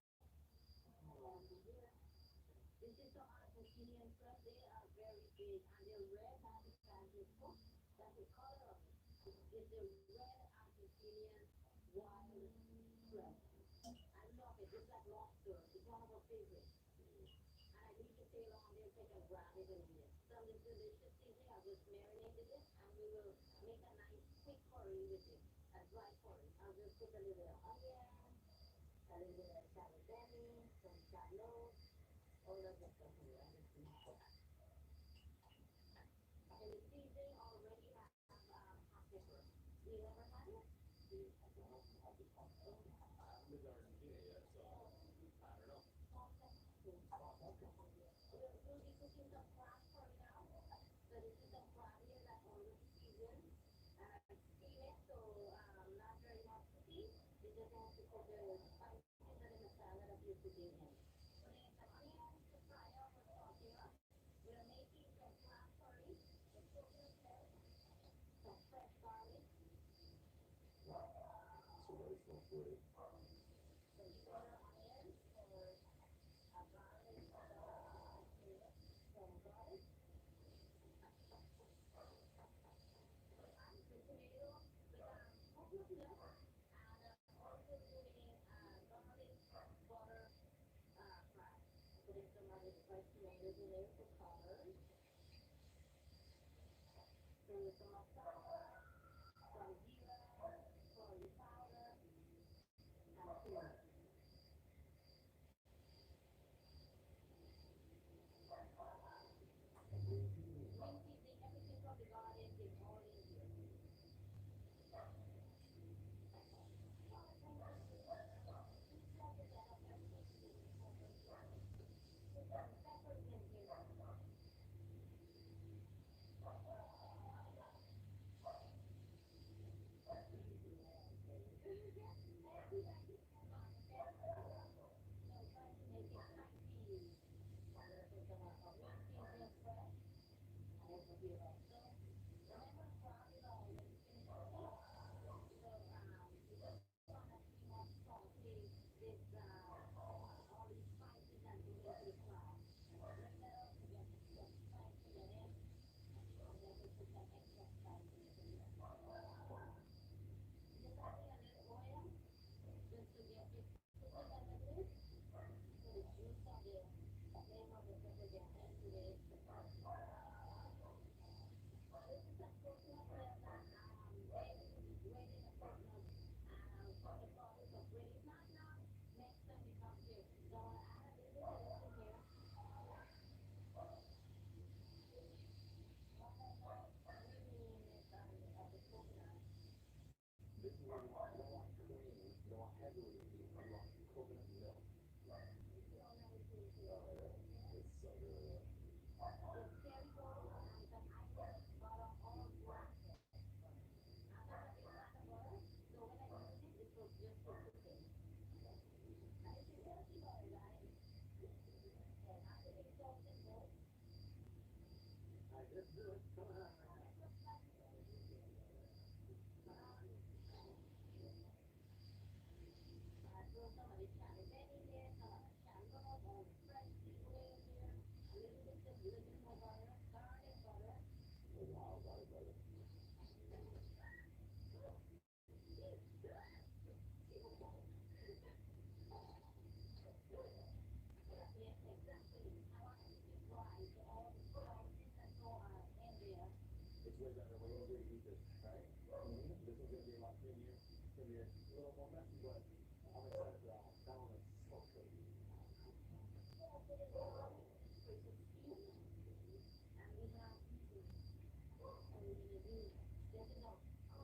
This is some Argentinian shrimp. They are very big and they're red, not because they're cooked, that's the color of it. It's the red Argentinian wild shrimp. I love it. It's like lobster. It's one of our favorites. And I leave the tail on there so I can grab it and eat it. Some of the delicious seasoning, I just marinated it and we will make a nice quick curry with it. A dry curry. I'll just put a little bit of onion, a little bit of calabani, some shallot, all of the stuff in there. And the seasoning already has hot pepper. You ever had it? Well, I haven't been to Argentina yet, so I don't know. Hot pepper. Oh, okay. We'll be cooking some crab curry now. So this is some crab here that's already seasoned. And I steam it, so not very much cooking. You just have to put the spices and the masala that you're putting in. Putting in some onions to fry up or saute up. We are making some crab curry with coconut milk, some fresh garlic, Wow. So very smells great. some quarter onions or a garlic, some garlic, the tomato with coconut milk, and also putting garlic, butter, fry. Putting some of the fresh tomatoes in there for color. Throw some masala, some jeera, curry powder, and cumin. This is where you don't want cream, you don't want heavily cream, you want coconut milk. Oh yeah, it's so good. Alright, let's do it. Come on. Wow, brother. It's way better, way easier to eat this, right? This one's gonna be a lot creamier. It's gonna be a little more messy, but I'm excited for that one. That one is so good. No, no, this one here is it's delicious. Oh, that smells so good.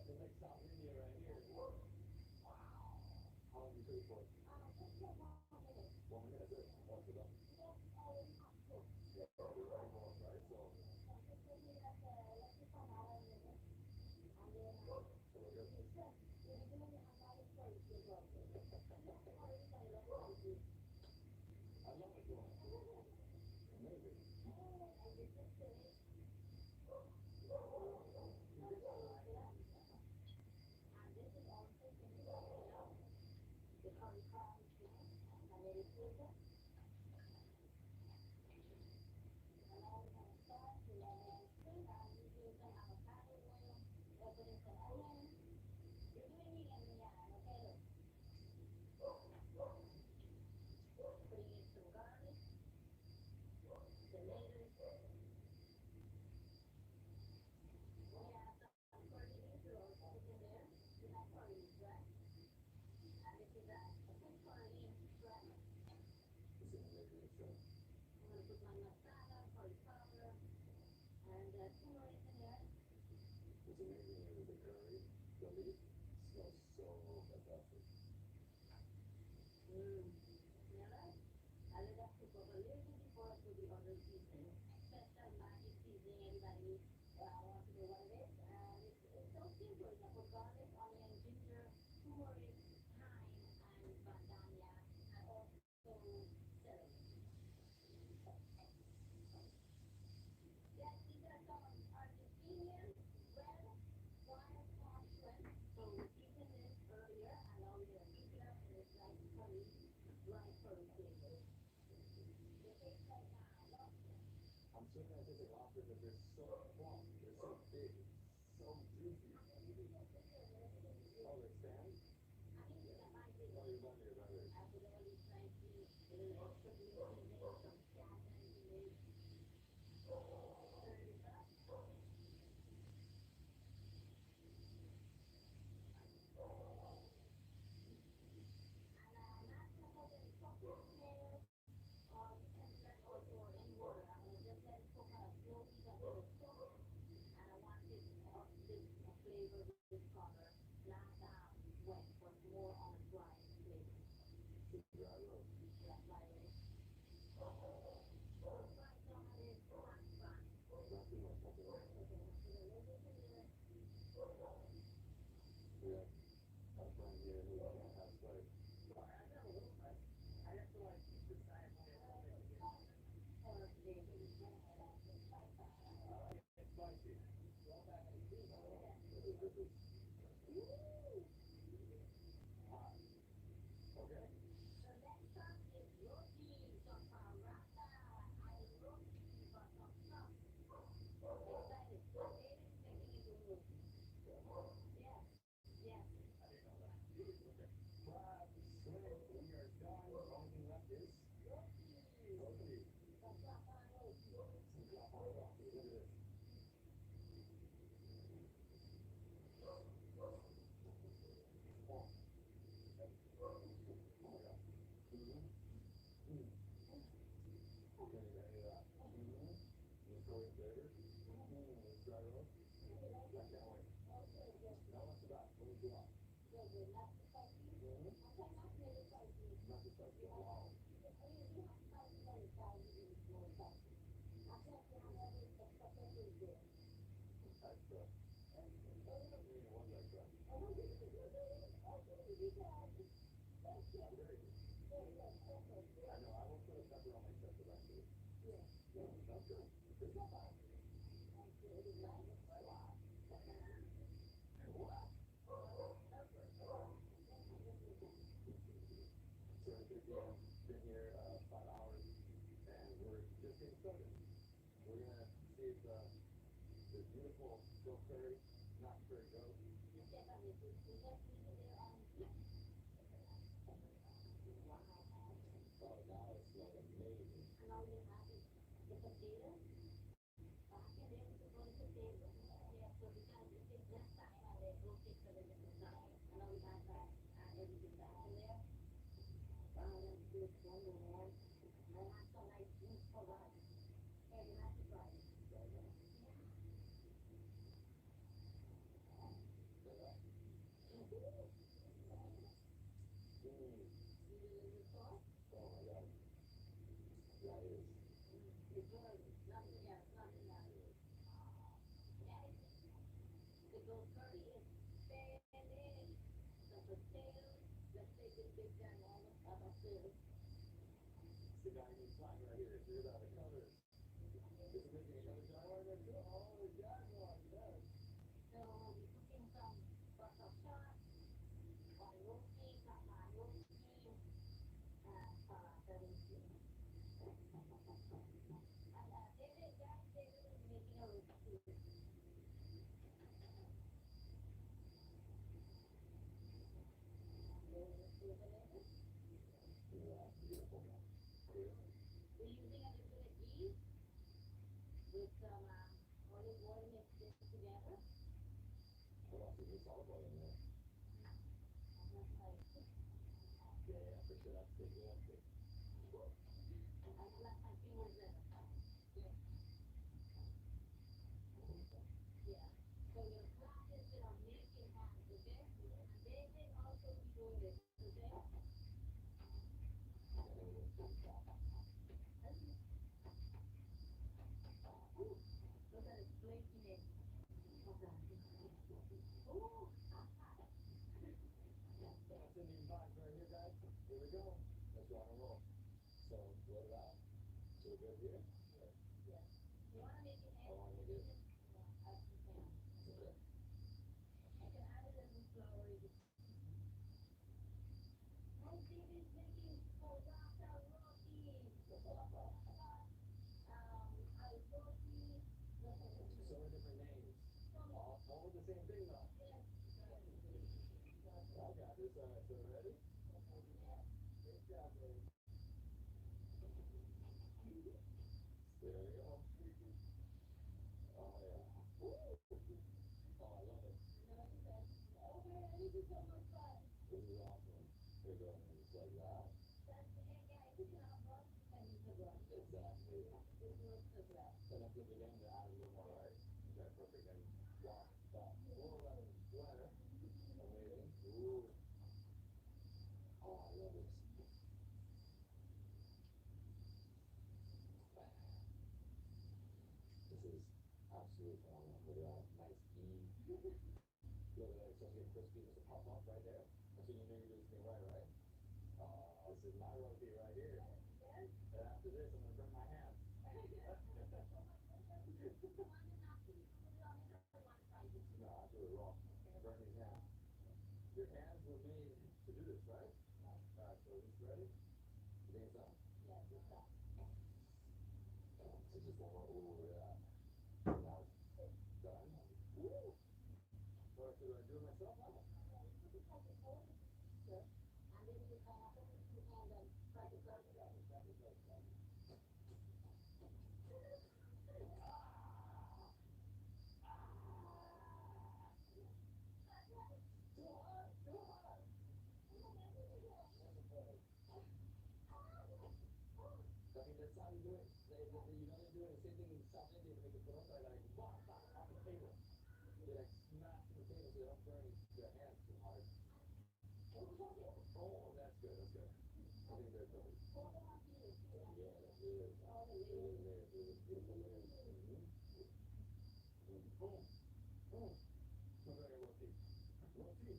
The next stop India right here. How long do you cook for? 1 minute, that's it. Once we're done. Yeah, we're ready for it, right? So we're good. I love it doing it. Amazing. It's an amazing show. What's amazing is the curry, the leaf, smells so fantastic. I'm assuming that tastes like lobster because they're so plump, they're so big, so juicy. Oh, they stand? Oh, you're better, you're better. this is hot. Okay. Five, swing. We are done. The only thing left is roti. Some clap on roti. Look at this. Oh, oh my God. Mm. Can you hear that? This going flavor. This dry roast. I can't wait. Now what's the back? What is the back? Not the spicy. Wow. Extra. I mean, it was extra. Very good. I know. I will put a pepper on my chest eventually. Yeah, that's good. It's not bad. So at 3 p.m. Been here 5 hours, and we're just getting started. We're gonna see if this beautiful goat curry, not curry goat. Oh, now it smells amazing. Oh my God, that is. It's the Guyanese flag right here. Look at that, the colors. Is it making another Jaguar there too? Oh, the Jaguar, yes. Yeah, beautiful. Good. What else is this olive oil in there? Yeah, for sure. That's good. Yeah, that's good. That's Indian vibes right here, guys. Here we go. Let's rock and roll. So, load it out. So we're good here? Or- I want to make it. Okay. So many different names. All with the same thing, though. I got this. All right, so ready? Good job, baby. There we go. Oh, yeah. Oh, I love it. This is awesome. Here we go. And just like that. Exactly. And I think again to add a little more, right? Okay, perfect. And wow, that full lemon splatter. Amazing. Ooh. Oh, I love this. This is absolutely phenomenal. Look at that. Nice even. Look at that. It's just getting crispy. Just a pop off right there. That's when you know you're doing something right, right? This is my roti right here. And after this, I'm gonna burn my hands. No, I do it raw. before. Oh yeah. Now it's done. Woo. What should I do it myself now? I mean, that's how you do it. They're doing the same thing in South India to make the pelota, like, blah, blah, on the table. They like smash the table so they don't burn their hands too hard. Oh, that's good, that's good. I think they're good. Yeah, that's really, really layers, really beautiful layers. Boom, boom. Looks like a roti. Roti.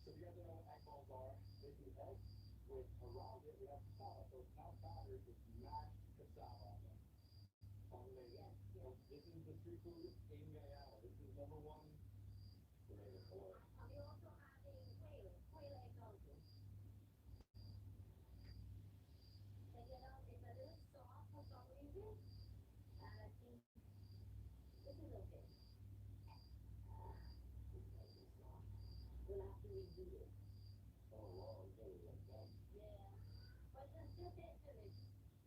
So if you guys don't know what egg balls are, basically eggs with around it we have cassava. So it's not battered, it's mashed cassava on them. Sounds amazing. So this is the street food in Guyana. This is number one. Amazing. Hello. Oh wow, you got it like that.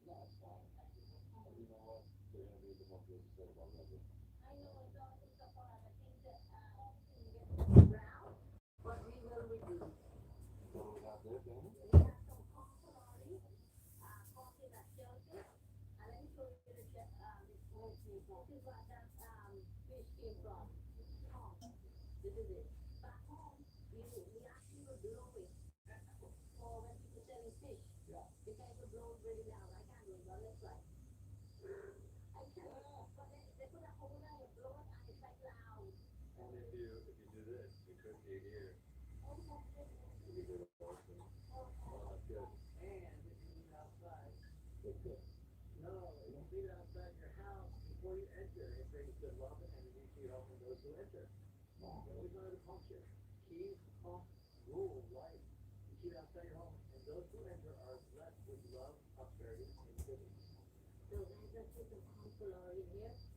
No, it's fine. And you know what? They're gonna be the most delicious egg balls ever. What do we have there, Danny? Yeah. And if you do this, you cook your ear. You do it also. Oh, that's good. And if you leave it outside, they cook. No, you don't leave it outside your house before you enter. It brings good luck and energy to your home and those who enter. Wow. You always know the puncture. Keys, pump, rule, life. You keep it outside your home, and those who enter are blessed with love, prosperity, and goodness. So there's just a pump in here.